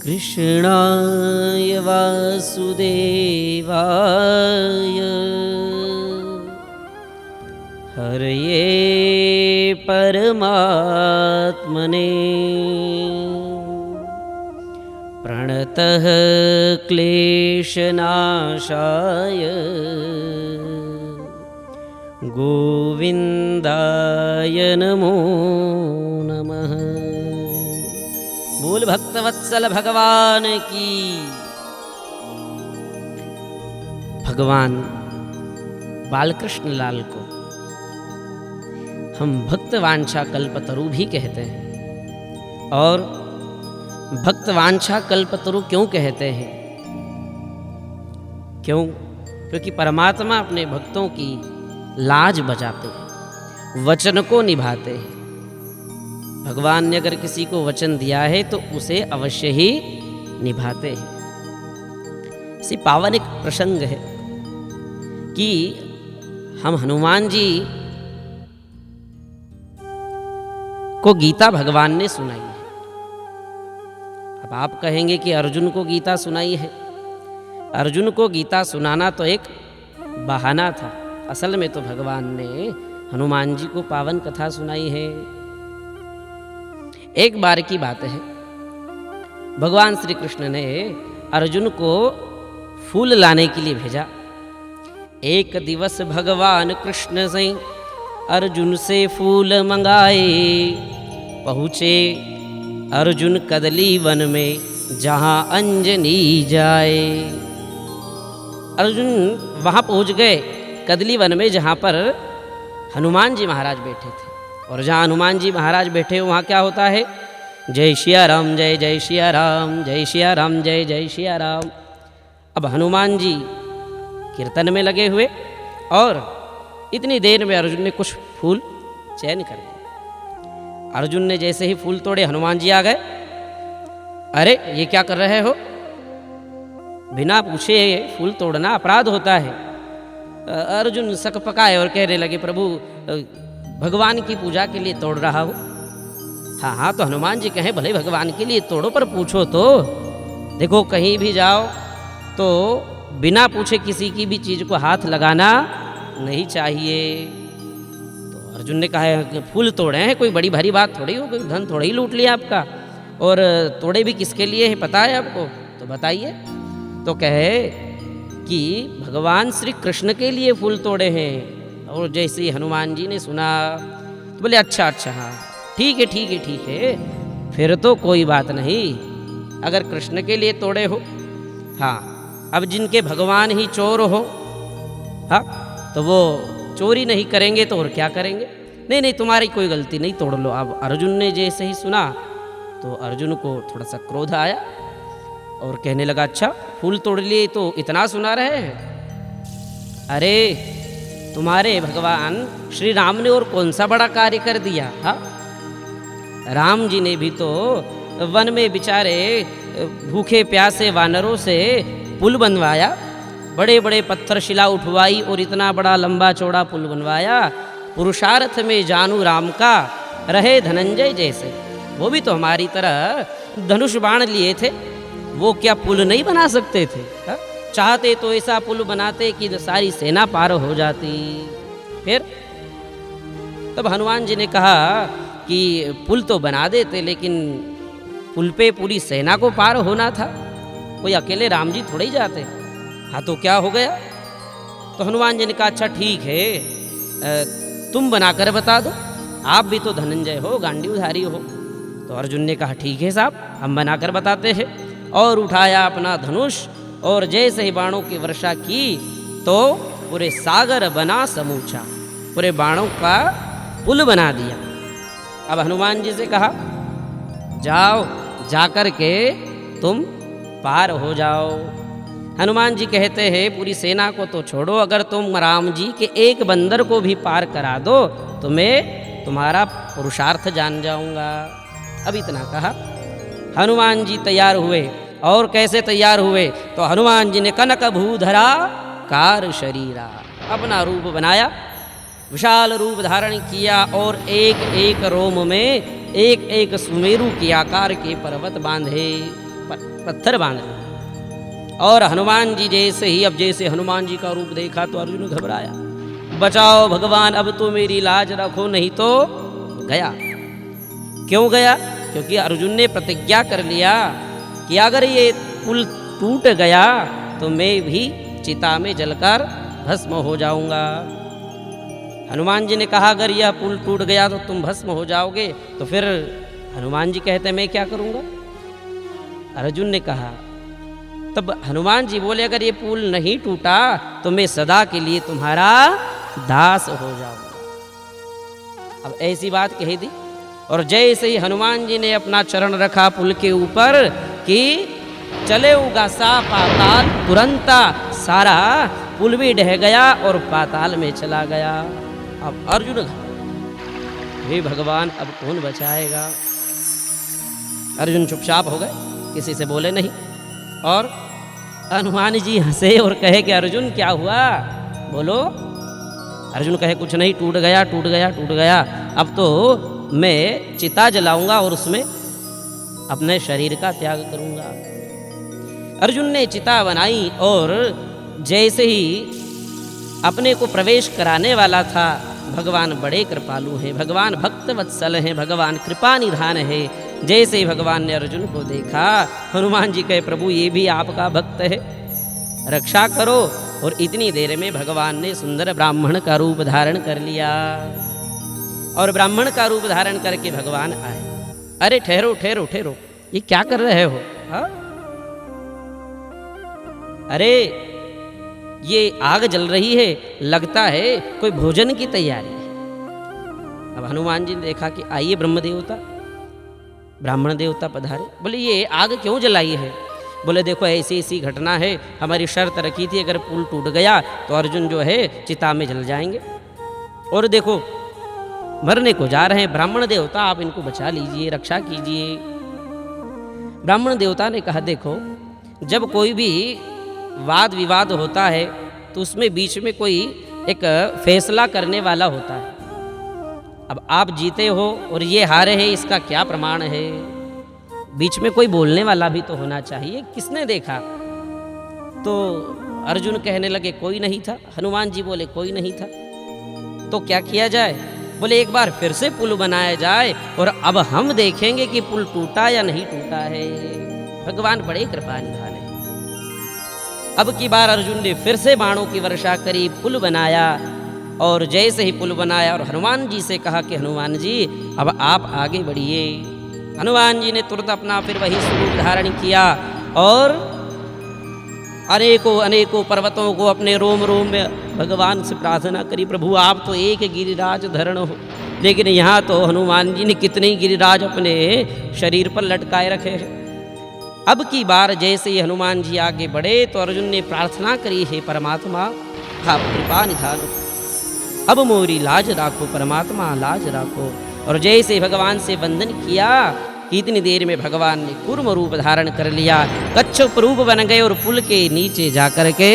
कृष्णाय वासुदेवाय हरये परमात्मने प्रणतः क्लेशनाशाय गोविंदाय नमो नमः। बोल भक्तवत्सल भगवान की। भगवान बालकृष्ण लाल को हम भक्तवांछा कल्पतरु भी कहते हैं। और भक्तवांछा कल्पतरु क्यों कहते हैं? क्यों? क्योंकि परमात्मा अपने भक्तों की लाज बचाते हैं, वचन को निभाते हैं। भगवान ने अगर किसी को वचन दिया है तो उसे अवश्य ही निभाते हैं। इसी पावन एक प्रसंग है कि हम हनुमान जी को गीता भगवान ने सुनाई है। अब आप कहेंगे कि अर्जुन को गीता सुनाई है। अर्जुन को गीता सुनाना तो एक बहाना था। असल में तो भगवान ने हनुमान जी को पावन कथा सुनाई है। एक बार की बात है, भगवान श्री कृष्ण ने अर्जुन को फूल लाने के लिए भेजा। एक दिवस भगवान कृष्ण से अर्जुन से फूल मंगाए। पहुँचे अर्जुन कदली वन में जहाँ अंजनी जाए। अर्जुन वहाँ पहुँच गए कदली वन में, जहाँ पर हनुमान जी महाराज बैठे थे। और जहाँ हनुमान जी महाराज बैठे वहाँ क्या होता है? जय सिया राम, जय जय सिया राम, जय सिया राम, जय जय सिया राम। अब हनुमान जी कीर्तन में लगे हुए और इतनी देर में अर्जुन ने कुछ फूल चयन कर दिए। अर्जुन ने जैसे ही फूल तोड़े, हनुमान जी आ गए। अरे ये क्या कर रहे हो? बिना पूछे फूल तोड़ना अपराध होता है। अर्जुन सकपकाए और कहने लगे, प्रभु भगवान की पूजा के लिए तोड़ रहा हूँ। हाँ हाँ, तो हनुमान जी कहें भले भगवान के लिए तोड़ो, पर पूछो तो। देखो कहीं भी जाओ तो बिना पूछे किसी की भी चीज़ को हाथ लगाना नहीं चाहिए। तो अर्जुन ने कहा कि फूल तोड़े हैं, कोई बड़ी भारी बात थोड़ी हो, कोई धन थोड़ा ही लूट लिया आपका। और तोड़े भी किसके लिए है पता है आपको? तो बताइए। तो कहे कि भगवान श्री कृष्ण के लिए फूल तोड़े हैं। और जैसे ही हनुमान जी ने सुना तो बोले अच्छा अच्छा, हाँ ठीक है ठीक है ठीक है, फिर तो कोई बात नहीं, अगर कृष्ण के लिए तोड़े हो। हाँ, अब जिनके भगवान ही चोर हो, हाँ, तो वो चोरी नहीं करेंगे तो और क्या करेंगे? नहीं नहीं, तुम्हारी कोई गलती नहीं, तोड़ लो। अब अर्जुन ने जैसे ही सुना तो अर्जुन को थोड़ा सा क्रोध आया और कहने लगा, अच्छा फूल तोड़ लिए तो इतना सुना रहे हैं? अरे तुम्हारे भगवान श्री राम ने और कौन सा बड़ा कार्य कर दिया? हाँ, राम जी ने भी तो वन में बेचारे भूखे प्यासे वानरों से पुल बनवाया, बड़े बड़े पत्थर शिला उठवाई और इतना बड़ा लंबा चौड़ा पुल बनवाया। पुरुषार्थ में जानू राम का, रहे धनंजय जैसे। वो भी तो हमारी तरह धनुष बाण लिए थे, वो क्या पुल नहीं बना सकते थे? हा? चाहते तो ऐसा पुल बनाते कि सारी सेना पार हो जाती। फिर तब हनुमान जी ने कहा कि पुल तो बना देते, लेकिन पुल पे पूरी सेना को पार होना था, कोई अकेले राम जी थोड़े ही जाते। हाँ तो क्या हो गया? तो हनुमान जी ने कहा अच्छा ठीक है, तुम बनाकर बता दो, आप भी तो धनंजय हो, गांडीवधारी हो। तो अर्जुन ने कहा ठीक है साहब, हम बनाकर बताते हैं। और उठाया अपना धनुष और जैसे ही बाणों की वर्षा की तो पूरे सागर बना समूचा, पूरे बाणों का पुल बना दिया। अब हनुमान जी से कहा जाओ, जाकर के तुम पार हो जाओ। हनुमान जी कहते हैं पूरी सेना को तो छोड़ो, अगर तुम राम जी के एक बंदर को भी पार करा दो तो मैं तुम्हारा पुरुषार्थ जान जाऊंगा। अब इतना कहा, हनुमान जी तैयार हुए। और कैसे तैयार हुए? तो हनुमान जी ने कनक भूधरा कार शरीरा, अपना रूप बनाया, विशाल रूप धारण किया और एक एक रोम में एक एक सुमेरु के आकार के पर्वत बांधे। पत्थर बांध लिया। और हनुमान जी जैसे हनुमान जी का रूप देखा तो अर्जुन घबराया, बचाओ भगवान, अब तो मेरी लाज रखो, नहीं तो गया। क्यों गया? क्योंकि अर्जुन ने प्रतिज्ञा कर लिया कि अगर ये पुल टूट गया तो मैं भी चिता में जलकर भस्म हो जाऊंगा। हनुमान जी ने कहा अगर यह पुल टूट गया तो तुम भस्म हो जाओगे, तो फिर हनुमान जी कहते मैं क्या करूंगा? अर्जुन ने कहा, तब हनुमान जी बोले अगर ये पुल नहीं टूटा तो मैं सदा के लिए तुम्हारा दास हो जाऊंगा। अब ऐसी बात कही थी, और जैसे ही हनुमान जी ने अपना चरण रखा पुल के ऊपर कि चले उगा सा पाताल, तुरंत सारा पुल भी ढह गया और पाताल में चला गया। अब अर्जुन, हे भगवान अब कौन बचाएगा? अर्जुन चुपचाप हो गए, किसी से बोले नहीं। और हनुमान जी हंसे और कहे कि अर्जुन क्या हुआ, बोलो। अर्जुन कहे कुछ नहीं, टूट गया टूट गया टूट गया, अब तो मैं चिता जलाऊंगा और उसमें अपने शरीर का त्याग करूंगा। अर्जुन ने चिता बनाई और जैसे ही अपने को प्रवेश कराने वाला था, भगवान बड़े कृपालु हैं, भगवान भक्त वत्सल हैं, भगवान कृपा निधान है। जैसे ही भगवान ने अर्जुन को देखा, हनुमान जी कहे प्रभु ये भी आपका भक्त है, रक्षा करो। और इतनी देर में भगवान ने सुंदर ब्राह्मण का रूप धारण कर लिया, और ब्राह्मण का रूप धारण करके भगवान आए। अरे ठहरो ठहरो ठहरो, ये क्या कर रहे हो? हा? अरे ये आग जल रही है, लगता है कोई भोजन की तैयारी है। अब हनुमान जी ने देखा कि आइए ब्रह्म देवता, ब्राह्मण देवता पधारे। बोले ये आग क्यों जलाई है? बोले देखो ऐसी ऐसी घटना है, हमारी शर्त रखी थी अगर पुल टूट गया तो अर्जुन जो है चिता में जल जाएंगे, और देखो मरने को जा रहे हैं। ब्राह्मण देवता आप इनको बचा लीजिए, रक्षा कीजिए। ब्राह्मण देवता ने कहा देखो जब कोई भी वाद विवाद होता है तो उसमें बीच में कोई एक फैसला करने वाला होता है। अब आप जीते हो और ये हारे हैं, इसका क्या प्रमाण है? बीच में कोई बोलने वाला भी तो होना चाहिए। किसने देखा? तो अर्जुन कहने लगे कोई नहीं था। हनुमान जी बोले कोई नहीं था। तो क्या किया जाए? बोले एक बार फिर से पुल बनाया जाए और अब हम देखेंगे कि पुल टूटा या नहीं टूटा है। भगवान बड़े कृपा निधान है। अब की बार अर्जुन ने फिर से बाणों की वर्षा करी, पुल बनाया, और जैसे ही पुल बनाया और हनुमान जी से कहा कि हनुमान जी अब आप आगे बढ़िए। हनुमान जी ने तुरंत अपना फिर वही स्वरूप धारण किया और अनेकों अनेकों पर्वतों को अपने रोम रोम में भगवान से प्रार्थना करी, प्रभु आप तो एक गिरिराज धरण हो। लेकिन यहाँ तो हनुमान जी ने कितने गिरिराज अपने शरीर पर लटकाए रखे हैं। अब की बार जैसे ही हनुमान जी आगे बढ़े तो अर्जुन ने प्रार्थना करी, हे परमात्मा आप कृपा निधान, अब मोरी लाज राखो, परमात्मा लाज राखो। और जैसे भगवान से वंदन किया कि इतनी देर में भगवान ने कूर्म रूप धारण कर लिया, कच्छप रूप बन गए और पुल के नीचे जाकर के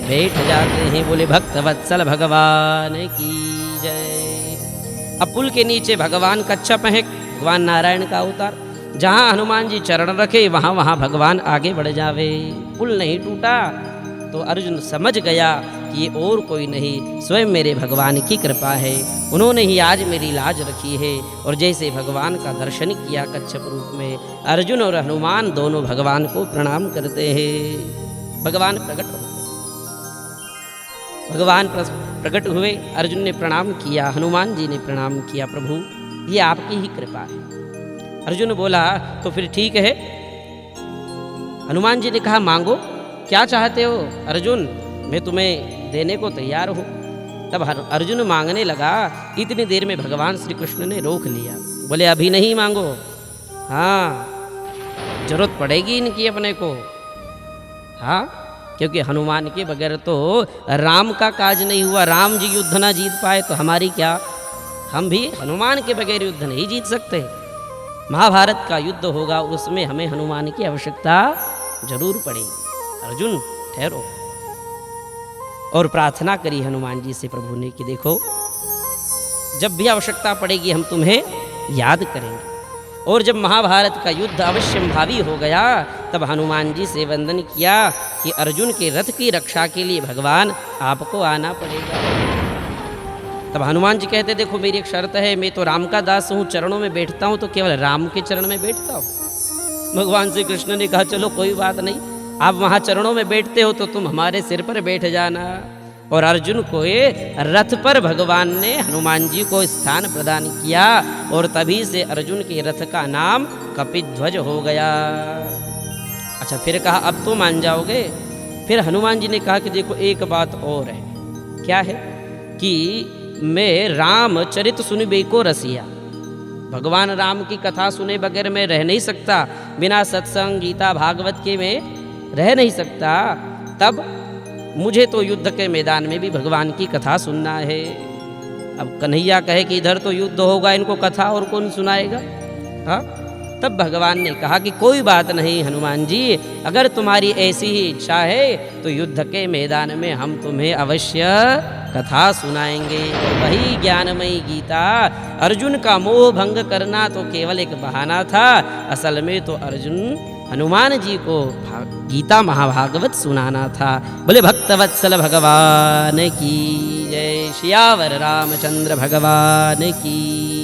बैठ जाते हैं। बोले भक्त वत्सल भगवान की जय। अब पुल के नीचे भगवान कच्छप है, भगवान नारायण का अवतार। जहाँ हनुमान जी चरण रखे वहाँ वहाँ भगवान आगे बढ़ जावे। पुल नहीं टूटा तो अर्जुन समझ गया कि ये और कोई नहीं, स्वयं मेरे भगवान की कृपा है। उन्होंने ही आज मेरी लाज रखी है। और जैसे भगवान का दर्शन किया कच्छप रूप में, अर्जुन और हनुमान दोनों भगवान को प्रणाम करते हैं। भगवान प्रकट हो, भगवान प्रकट हुए। अर्जुन ने प्रणाम किया, हनुमान जी ने प्रणाम किया, प्रभु ये आपकी ही कृपा है। अर्जुन बोला तो फिर ठीक है। हनुमान जी ने कहा मांगो, क्या चाहते हो अर्जुन, मैं तुम्हें देने को तैयार हूँ। तब अर्जुन मांगने लगा, इतनी देर में भगवान श्री कृष्ण ने रोक लिया। बोले अभी नहीं मांगो, हाँ जरूरत पड़ेगी इनकी अपने को, हाँ क्योंकि हनुमान के बगैर तो राम का काज नहीं हुआ। राम जी युद्ध ना जीत पाए तो हमारी क्या, हम भी हनुमान के बगैर युद्ध नहीं जीत सकते। महाभारत का युद्ध होगा, उसमें हमें हनुमान की आवश्यकता जरूर पड़ेगी। अर्जुन ठहरो। और प्रार्थना करी हनुमान जी से प्रभु ने कि देखो जब भी आवश्यकता पड़ेगी हम तुम्हें याद करेंगे। और जब महाभारत का युद्ध अवश्यंभावी हो गया तब हनुमान जी से वंदन किया कि अर्जुन के रथ की रक्षा के लिए भगवान आपको आना पड़ेगा। तब हनुमान जी कहते देखो मेरी एक शर्त है, मैं तो राम का दास हूँ, चरणों में बैठता हूँ तो केवल राम के चरण में बैठता हूँ। भगवान श्री कृष्ण ने कहा चलो कोई बात नहीं, आप वहाँ चरणों में बैठते हो तो तुम हमारे सिर पर बैठ जाना। और अर्जुन को ये रथ पर भगवान ने हनुमान जी को स्थान प्रदान किया और तभी से अर्जुन के रथ का नाम कपिध्वज हो गया। अच्छा फिर कहा अब तो मान जाओगे। फिर हनुमान जी ने कहा कि देखो एक बात और है। क्या है कि मैं रामचरित सुनिबे को रसिया, भगवान राम की कथा सुने बगैर मैं रह नहीं सकता, बिना सत्संग गीता भागवत के मैं रह नहीं सकता। तब मुझे तो युद्ध के मैदान में भी भगवान की कथा सुनना है। अब कन्हैया कहे कि इधर तो युद्ध होगा, इनको कथा और कौन सुनाएगा। हाँ, तब भगवान ने कहा कि कोई बात नहीं हनुमान जी, अगर तुम्हारी ऐसी ही इच्छा है तो युद्ध के मैदान में हम तुम्हें अवश्य कथा सुनाएंगे। और वही ज्ञानमयी गीता, अर्जुन का मोह भंग करना तो केवल एक बहाना था, असल में तो अर्जुन हनुमान जी को गीता महाभागवत सुनाना था। बोले भक्तवत्सल भगवान की जय, सियावर रामचंद्र भगवान की।